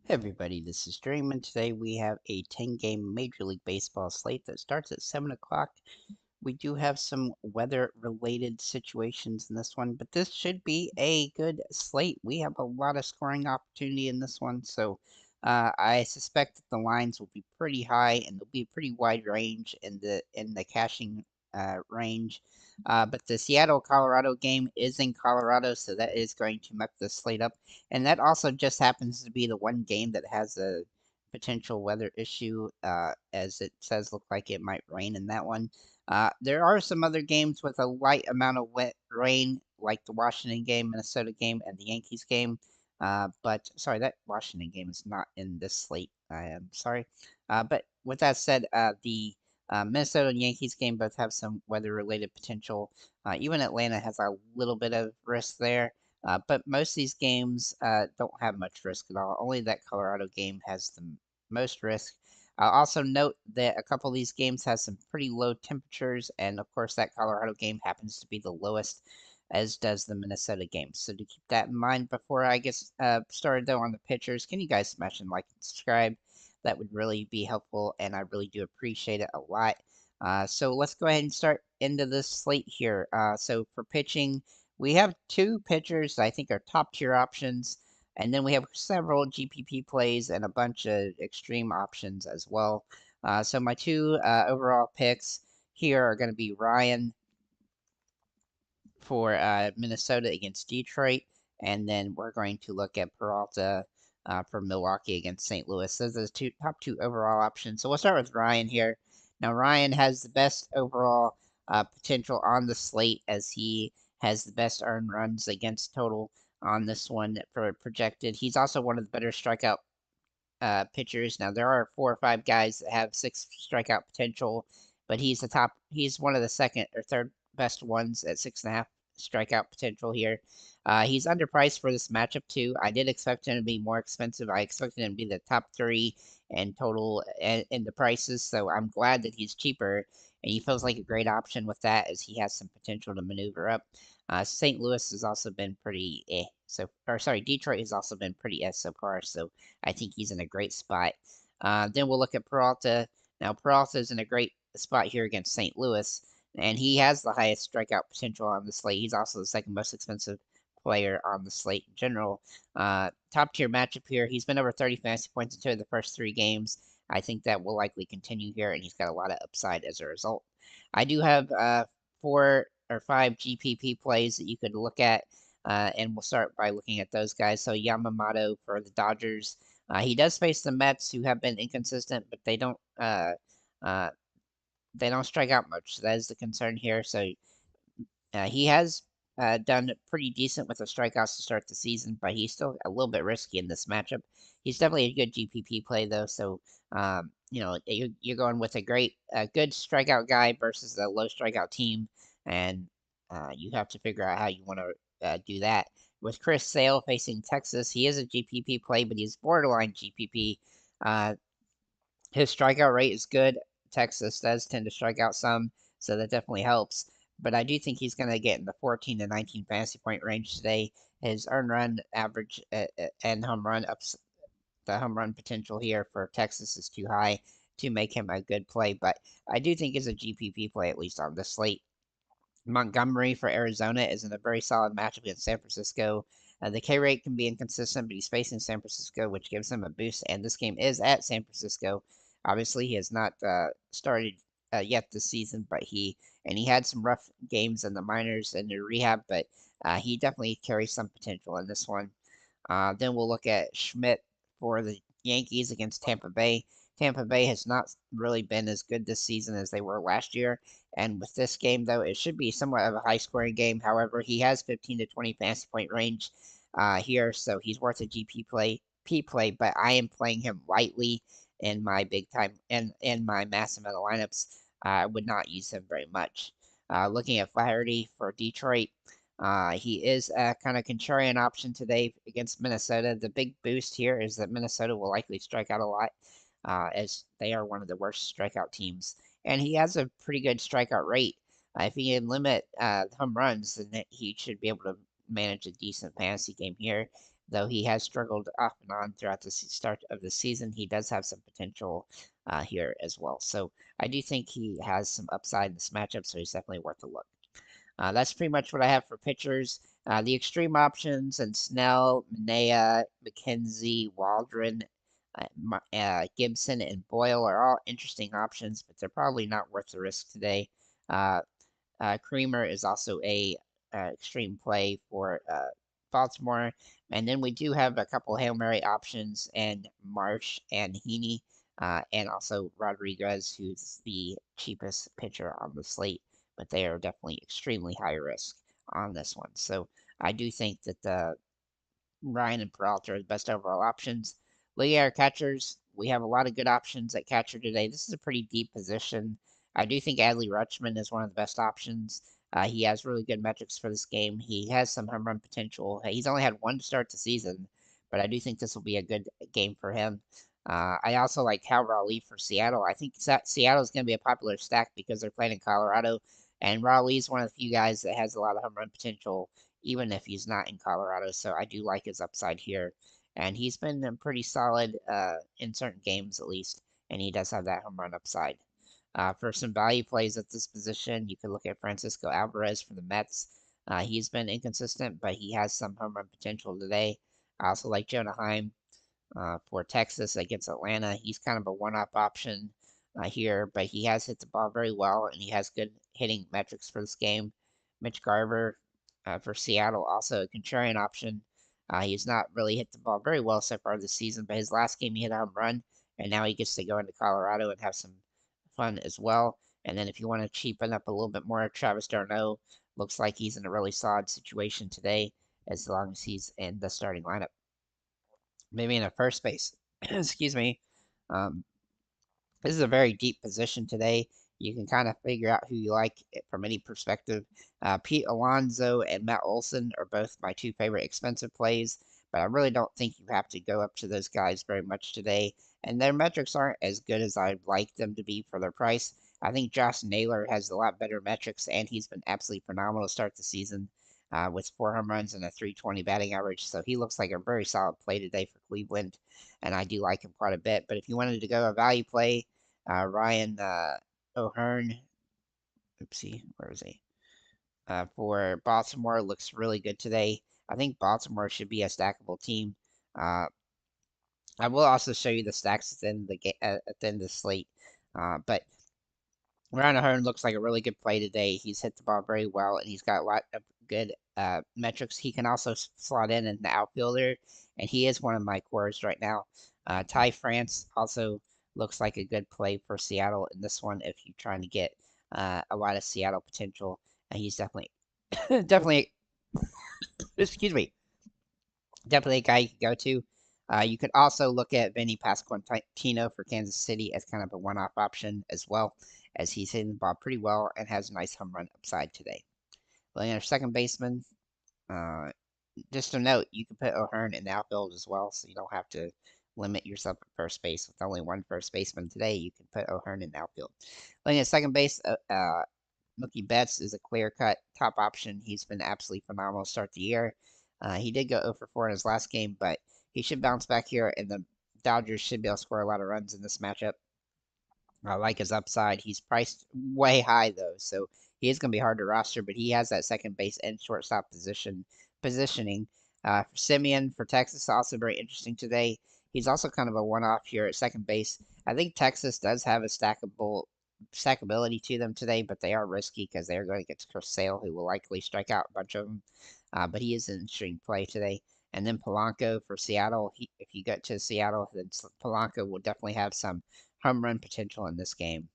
Hey everybody, this is Dream, and today we have a 10-game Major League Baseball slate that starts at 7 o'clock. We do have some weather-related situations in this one, but this should be a good slate. We have a lot of scoring opportunity in this one, so I suspect that the lines will be pretty high and there'll be a pretty wide range in the cashing range. But the Seattle-Colorado game is in Colorado, so that is going to muck the slate up. And that also just happens to be the one game that has a potential weather issue, as it says look like it might rain in that one. There are some other games with a light amount of wet rain, like the Washington game, Minnesota game, and the Yankees game. But sorry, that Washington game is not in this slate. I am sorry. But with that said, the Minnesota and Yankees game both have some weather-related potential. Even Atlanta has a little bit of risk there. But most of these games don't have much risk at all. Only that Colorado game has the most risk. I'll also note that a couple of these games have some pretty low temperatures, and of course, that Colorado game happens to be the lowest, as does the Minnesota game. So to keep that in mind before I get started, though, on the pitchers, can you guys smash and like and subscribe? That would really be helpful, and I really do appreciate it a lot. So let's go ahead and start into this slate here. So for pitching, we have two pitchers that I think are top tier options, and then we have several GPP plays and a bunch of extreme options as well. So my two overall picks here are going to be Ryan for Minnesota against Detroit, and then we're going to look at Peralta for Milwaukee against St. Louis. Those are the top two overall options. So we'll start with Ryan here. Now Ryan has the best overall potential on the slate, as he has the best earned runs against total on this one for projected. He's also one of the better strikeout pitchers. Now there are 4 or 5 guys that have 6 strikeout potential, but he's the top. He's one of the second or third best ones at 6.5 strikeout potential here. He's underpriced for this matchup too. I did expect him to be more expensive. I expected him to be the top 3 in total in the prices. So I'm glad that he's cheaper, and he feels like a great option with that, as he has some potential to maneuver up. St. Louis has also been pretty Detroit has also been pretty so far. So I think he's in a great spot. Then we'll look at Peralta. Now, Peralta is in a great spot here against St. Louis, and he has the highest strikeout potential on the slate. He's also the second most expensive player on the slate in general. Top tier matchup here. He's been over 30 fantasy points in 2 of the first 3 games. I think that will likely continue here, and he's got a lot of upside as a result. I do have 4 or 5 GPP plays that you could look at, and we'll start by looking at those guys. So Yamamoto for the Dodgers. He does face the Mets, who have been inconsistent, but uh, they don't strike out much. So that is the concern here. So he has done pretty decent with the strikeouts to start the season, but he's still a little bit risky in this matchup. He's definitely a good GPP play though. So you're going with a good strikeout guy versus a low strikeout team, and you have to figure out how you want to do that. With Chris Sale facing Texas, he is a GPP play, but he's borderline GPP. Uh, his strikeout rate is good. Texas does tend to strike out some, so that definitely helps. But I do think he's going to get in the 14 to 19 fantasy point range today. His earned run average and the home run potential here for Texas is too high to make him a good play. But I do think he's a GPP play, at least on the slate. Montgomery for Arizona is in a very solid matchup against San Francisco. The K rate can be inconsistent, but he's facing San Francisco, which gives him a boost. And this game is at San Francisco. Obviously, he has not started yet this season, but he had some rough games in the minors and the rehab, but he definitely carries some potential in this one. Then we'll look at Schmidt for the Yankees against Tampa Bay. Tampa Bay has not really been as good this season as they were last year. And with this game, though, it should be somewhat of a high scoring game. However, he has 15 to 20 fantasy point range here, so he's worth a P play, but I am playing him lightly in my big time and in my mass amount of lineups. I would not use him very much. Looking at Flaherty for Detroit, he is a kind of contrarian option today against Minnesota. The big boost here is that Minnesota will likely strike out a lot, as they are one of the worst strikeout teams. And he has a pretty good strikeout rate. If he can limit home runs, then he should be able to manage a decent fantasy game here. though he has struggled off and on throughout the start of the season. He does have some potential here as well. So I do think he has some upside in this matchup, so he's definitely worth a look. That's pretty much what I have for pitchers. The extreme options and Snell, Manea, McKenzie, Waldron, Gibson, and Boyle are all interesting options, but they're probably not worth the risk today. Uh, Creamer is also a extreme play for Baltimore. And then we do have a couple Hail Mary options and Marsh and Heaney, and also Rodriguez, who's the cheapest pitcher on the slate, but they are definitely extremely high risk on this one. So I do think that the Ryan and Peralta are the best overall options. Looking at our catchers, we have a lot of good options at catcher today. This is a pretty deep position. I do think Adley Rutschman is one of the best options. He has really good metrics for this game. He has some home run potential. He's only had one to start the season, but I do think this will be a good game for him. I also like Cal Raleigh for Seattle. I think Seattle is going to be a popular stack because they're playing in Colorado, and Raleigh is one of the few guys that has a lot of home run potential even if he's not in Colorado. So I do like his upside here. And he's been pretty solid in certain games, at least. And he does have that home run upside. For some value plays at this position, you can look at Francisco Alvarez for the Mets. He's been inconsistent, but he has some home run potential today. I also like Jonah Heim for Texas against Atlanta. He's kind of a one-off option here, but he has hit the ball very well, and he has good hitting metrics for this game. Mitch Garver for Seattle, also a contrarian option. He's not really hit the ball very well so far this season, but his last game he hit a home run, and now he gets to go into Colorado and have some fun as well. And then if you want to cheapen up a little bit more, Travis d'Arnaud looks like he's in a really solid situation today, as long as he's in the starting lineup. Maybe in a first base. Excuse me. Um, this is a very deep position today. You can kind of figure out who you like from any perspective. Pete Alonso and Matt Olson are both my two favorite expensive plays, but I really don't think you have to go up to those guys very much today. And their metrics aren't as good as I'd like them to be for their price. I think Josh Naylor has a lot better metrics, and he's been absolutely phenomenal to start the season with 4 home runs and a 320 batting average. So he looks like a very solid play today for Cleveland, and I do like him quite a bit. But if you wanted to go a value play, Ryan O'Hearn, oopsie, where is he? For Baltimore, looks really good today. I think Baltimore should be a stackable team. Uh, I will also show you the stacks at the end of the slate. But Ryan O'Hearn looks like a really good play today. He's hit the ball very well, and he's got a lot of good metrics. He can also slot in the outfielder, and he is one of my cores right now. Ty France also looks like a good play for Seattle in this one if you're trying to get a lot of Seattle potential. And he's definitely, definitely, excuse me, definitely a guy you can go to. You could also look at Vinny Pasquantino for Kansas City as kind of a one-off option as well, as he's hitting the ball pretty well and has a nice home run upside today. Looking at our second baseman, uh, just a note, you can put O'Hearn in the outfield as well, so you don't have to limit yourself at first base. With only one first baseman today, you can put O'Hearn in the outfield. Looking at second base, Mookie Betts is a clear-cut top option. He's been absolutely phenomenal to start the year. He did go 0 for 4 in his last game, but he should bounce back here, and the Dodgers should be able to score a lot of runs in this matchup. I like his upside. He's priced way high though, so he is going to be hard to roster. But he has that second base and shortstop positioning. For Simeon for Texas, also very interesting today. He's also kind of a one-off here at second base. I think Texas does have a stackability to them today, but they are risky because they are going to get to Chris Sale, who will likely strike out a bunch of them. But he is an interesting play today. And then Polanco for Seattle. If you get to Seattle, then Polanco will definitely have some home run potential in this game.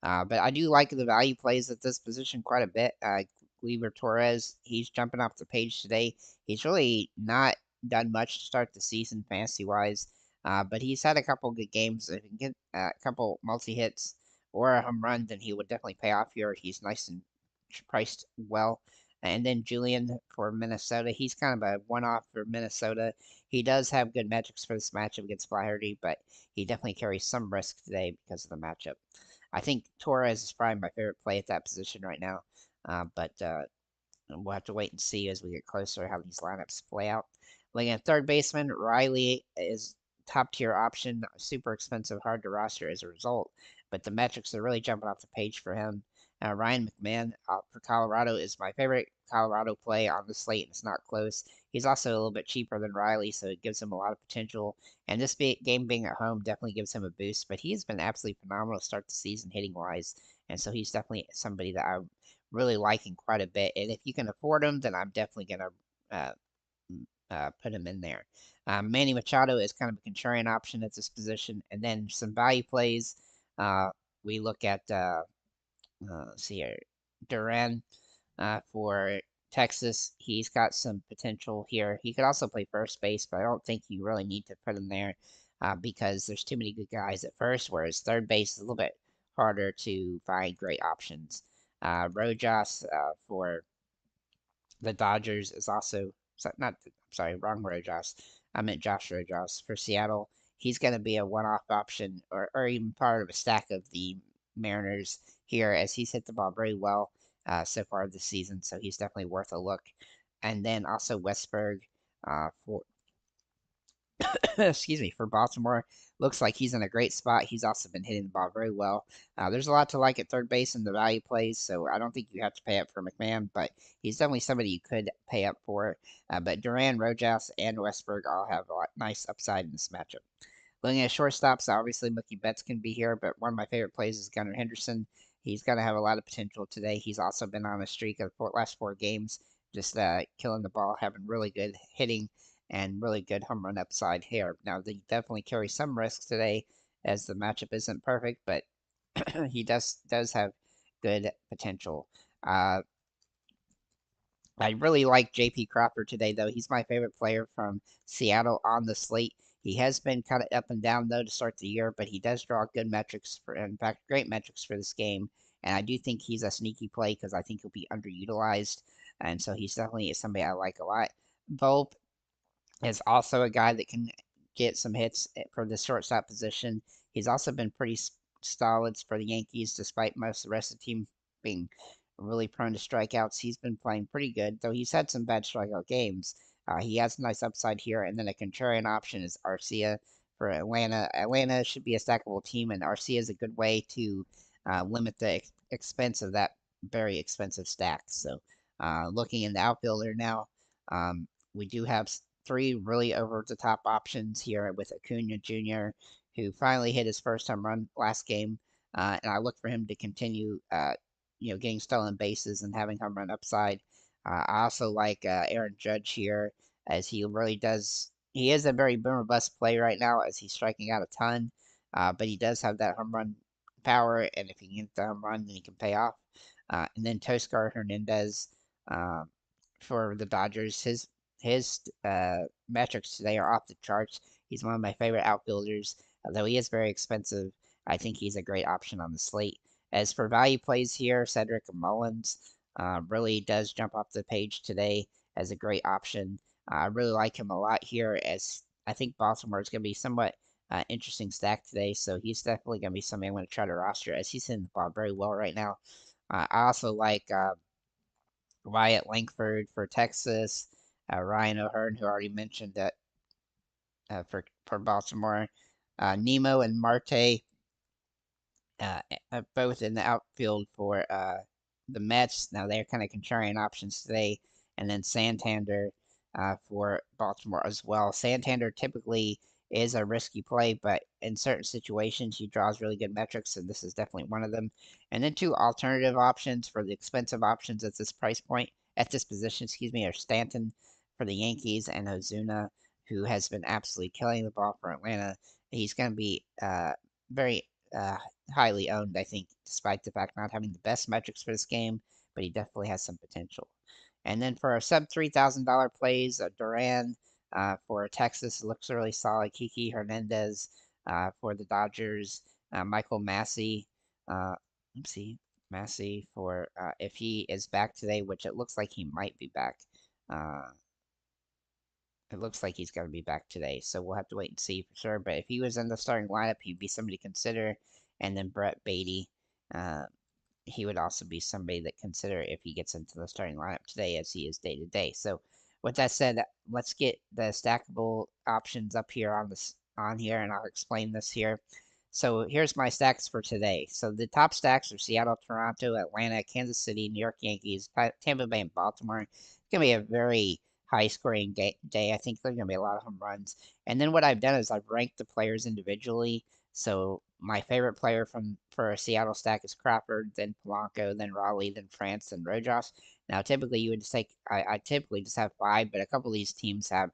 But I do like the value plays at this position quite a bit. Gleyber Torres, he's jumping off the page today. He's really not done much to start the season fantasy wise, but he's had a couple good games. If he can get a couple multi hits or a home run, then he would definitely pay off here. He's nice and priced well. And then Julian for Minnesota, he's kind of a one-off for Minnesota. He does have good metrics for this matchup against Flaherty, but he definitely carries some risk today because of the matchup. I think Torres is probably my favorite play at that position right now, but we'll have to wait and see as we get closer how these lineups play out. Looking at third baseman, Riley is top tier option, super expensive, hard to roster as a result, but the metrics are really jumping off the page for him. Ryan McMahon for Colorado is my favorite Colorado play on the slate, and it's not close. He's also a little bit cheaper than Riley, so it gives him a lot of potential. And this game being at home definitely gives him a boost, but he has been absolutely phenomenal to start the season hitting wise, and so he's definitely somebody that I'm really liking quite a bit. And if you can afford him, then I'm definitely going to put him in there. Manny Machado is kind of a contrarian option at this position. And then some value plays. Uh, we look at, let's see here, Duran for Texas. He's got some potential here. He could also play first base, but I don't think you really need to put him there because there's too many good guys at first, whereas third base is a little bit harder to find great options. Rojas for the Dodgers is also not. Sorry, wrong Rojas. I meant Josh Rojas for Seattle. He's going to be a one-off option, or even part of a stack of the Mariners here, as he's hit the ball very well so far this season. So he's definitely worth a look. And then also Westberg for excuse me, for Baltimore. Looks like he's in a great spot. He's also been hitting the ball very well. There's a lot to like at third base in the value plays, so I don't think you have to pay up for McMahon, but he's definitely somebody you could pay up for. But Duran, Rojas, and Westberg all have a nice upside in this matchup. Looking at shortstops, obviously Mookie Betts can be here, but one of my favorite plays is Gunnar Henderson. He's going to have a lot of potential today. He's also been on a streak of the last 4 games, just killing the ball, having really good hitting and really good home run upside here. Now, they definitely carry some risks today as the matchup isn't perfect, but he does have good potential. Uh, I really like J.P. Crawford today, though. He's my favorite player from Seattle on the slate. He has been kind of up and down, though, to start the year, but he does draw good metrics, in fact, great metrics for this game. And I do think he's a sneaky play because I think he'll be underutilized. And so he's definitely somebody I like a lot. Volpe is also a guy that can get some hits for the shortstop position. He's also been pretty solid for the Yankees, despite most of the rest of the team being really prone to strikeouts. He's been playing pretty good, though he's had some bad strikeout games. He has a nice upside here, and then a contrarian option is Arcia for Atlanta. Atlanta should be a stackable team, and Arcia is a good way to limit the expense of that very expensive stack. So, looking in the outfielder now, we do have 3 really over the top options here with Acuna Jr., who finally hit his first home run last game. And I look for him to continue, getting stolen bases and having home run upside. I also like Aaron Judge here, as he really does. He is a very boomer bust play right now, as he's striking out a ton, but he does have that home run power, and if he can get the home run, then he can pay off. And then Toscar Hernandez uh, for the Dodgers. His metrics today are off the charts. He's one of my favorite outfielders, although he is very expensive. I think he's a great option on the slate. As for value plays here, Cedric Mullins really does jump off the page today as a great option. I really like him a lot here, as I think Baltimore is going to be somewhat interesting stack today, so he's definitely going to be somebody I'm going to try to roster, as he's hitting the ball very well right now. I also like Wyatt Langford for Texas, Ryan O'Hearn, who I already mentioned that for Baltimore, Nemo and Marte, both in the outfield for the Mets. Now they're kind of contrarian options today, and then Santander for Baltimore as well. Santander typically is a risky play, but in certain situations he draws really good metrics, and this is definitely one of them. And then 2 alternative options for the expensive options at this price point, at this position, excuse me, are Stanton for the Yankees and Ozuna, who has been absolutely killing the ball for Atlanta. He's going to be very uh, highly owned, I think, despite the fact not having the best metrics for this game, but he definitely has some potential. And then for our sub $3,000 plays, Duran for Texas looks really solid. Kiki Hernandez for the Dodgers. Michael Massey, let's see, Massey for if he is back today, which it looks like he might be back. Uh, it looks like he's going to be back today, so we'll have to wait and see for sure. But if he was in the starting lineup, he'd be somebody to consider. And then Brett Beatty, uh, he would also be somebody that consider if he gets into the starting lineup today, as he is day to day. So with that said, let's get the stackable options up here on here, and I'll explain this here. So here's my stacks for today. So the top stacks are Seattle, Toronto, Atlanta, Kansas City, New York Yankees, Tampa Bay, and Baltimore. It's gonna be a very high scoring day. I think there's gonna be a lot of home runs. And then what I've done is I've ranked the players individually. So my favorite player for a Seattle stack is Crawford, then Polanco, then Raleigh, then France, then Rojas. Now, typically you would just take I typically just have five, but a couple of these teams have,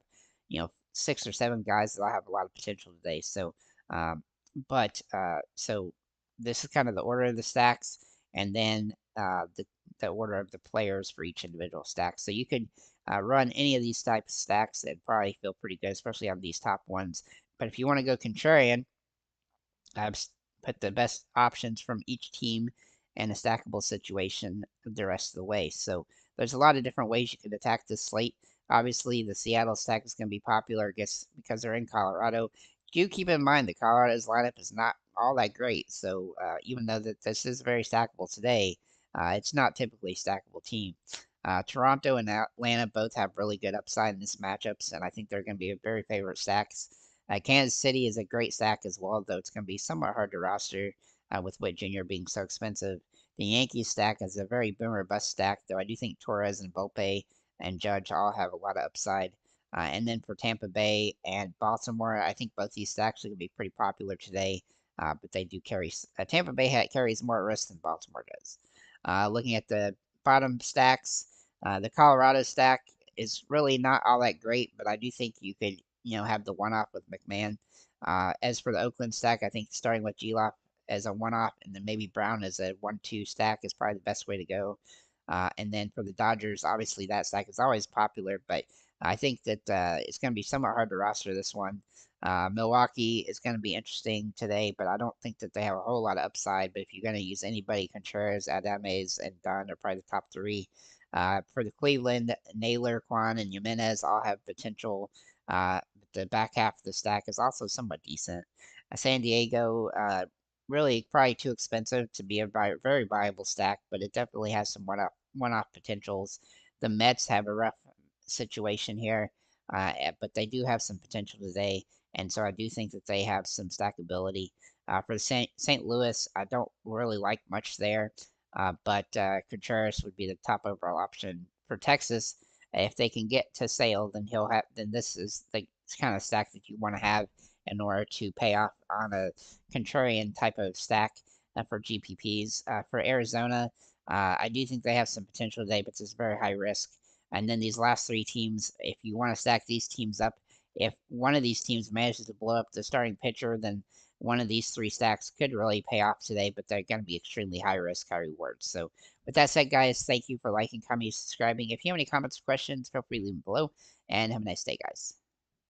6 or 7 guys that have a lot of potential today. So, um, so this is kind of the order of the stacks, and then the order of the players for each individual stack. So you could run any of these types of stacks and probably feel pretty good, especially on these top ones. But if you want to go contrarian, I've put the best options from each team in a stackable situation the rest of the way. So there's a lot of different ways you could attack this slate. Obviously, the Seattle stack is going to be popular, I guess, because they're in Colorado. Do keep in mind that Colorado's lineup is not all that great. So even though that this is very stackable today, it's not typically a stackable team. Toronto and Atlanta both have really good upside in this matchups, and I think they're going to be very favorite stacks. Kansas City is a great stack as well, though it's going to be somewhat hard to roster with Witt Jr. being so expensive. The Yankees stack is a very boomer bust stack, though I do think Torres and Volpe and Judge all have a lot of upside. And then for Tampa Bay and Baltimore, I think both these stacks are going to be pretty popular today, but they do carry. Tampa Bay carries more risk than Baltimore does. Looking at the bottom stacks, the Colorado stack is really not all that great, but I do think you could have the one-off with McMahon. As for the Oakland stack, I think starting with G-Lock as a one-off and then maybe Brown as a 1-2 stack is probably the best way to go. And then for the Dodgers, obviously that stack is always popular, but I think that it's going to be somewhat hard to roster this one. Milwaukee is going to be interesting today, but I don't think that they have a whole lot of upside. But if you're going to use anybody, Contreras, Adames, and Dunn are probably the top three. For the Cleveland, Naylor, Kwan, and Jimenez all have potential. The back half of the stack is also somewhat decent. San Diego, really probably too expensive to be a very viable stack, but it definitely has some one-off potentials. The Mets have a rough situation here, but they do have some potential today, and so I do think that they have some stackability. For the St. Louis, I don't really like much there, but Contreras would be the top overall option. For Texas, if they can get to Sale, then this is the kind of stack that you want to have in order to pay off on a contrarian type of stack for GPPs. For Arizona, I do think they have some potential today, but it's very high risk. And then these last three teams, if you want to stack these teams up, if one of these teams manages to blow up the starting pitcher, then one of these three stacks could really pay off today, but they're going to be extremely high risk, high reward. So with that said, guys, thank you for liking, commenting, subscribing. If you have any comments or questions, feel free to leave them below, and have a nice day, guys.